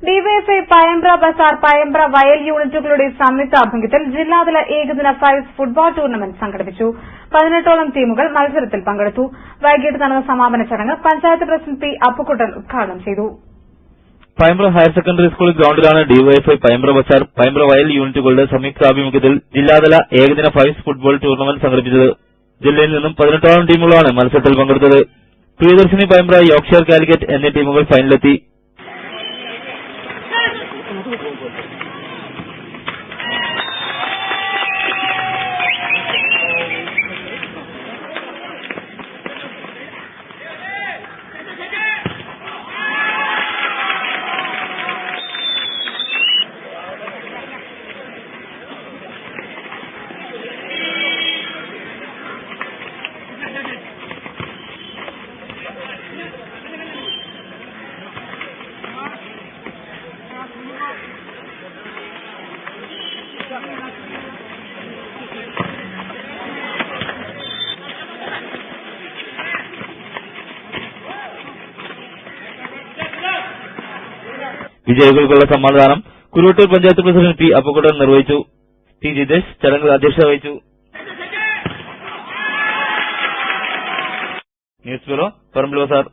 DYFI Payambra Bazar Payambra വയൽ യൂണിറ്റുകളുടെ സംയുക്താഭിമുഖ്യത്തിൽ ജില്ലാതല ഏകദിന ഫൈവ്സ് ഫുട്ബോൾ ടൂർണമെന്റ് സംഘടിപ്പിച്ചു. 18ഓളം ടീമുകൾ മത്സരത്തിൽ പങ്കെടുത്തു. വൈകിട്ട് നടന്ന സമാപന ചടങ്ങ് പഞ്ചായത്ത് പ്രസിഡന്റ് പി അപ്പുക്കുട്ടൻ ഉദ്ഘാടനം ചെയ്തു. പയമ്പ്ര ഹയർ സെക്കൻഡറി സ്കൂൾ ഗ്രൌണ്ടിലാണ് ഡിവൈഎഫ്ഐ പയമ്പ്ര ബസാർ പയമ്പ്ര വയൽ യൂണിറ്റുകളുടെ സംയുക്താഭിമുഖ്യത്തിൽ ജില്ലാതല ഏകദിന ഫൈവ്സ് ഫുട്ബോൾ ടൂർണമെന്റ് സംഘടിപ്പിച്ചത്. ജില്ലയിൽ നിന്നും 18ഓളം ടീമുകളാണ് മത്സരത്തിൽ പങ്കെടുത്തത്. പ്രിയദർശിനി പയമ്പ്ര, യോർക്ക്ഷയർ കാലിക്കറ്റ് എന്നീ ടീമുകൾ ഫൈനലിലെത്തി. വിജയികൾക്കുള്ള സമ്മാനദാനം കുരുവട്ടൂർ പഞ്ചായത്ത് പ്രസിഡന്റ് പി അപ്പുക്കുട്ടൻ നിർവഹിച്ചു. ടി ജിതേഷ് ചടങ്ങിൽ അധ്യക്ഷത വഹിച്ചു. ന്യൂസ് ബ്യൂറോ, പറമ്പിൽ ബസാർ.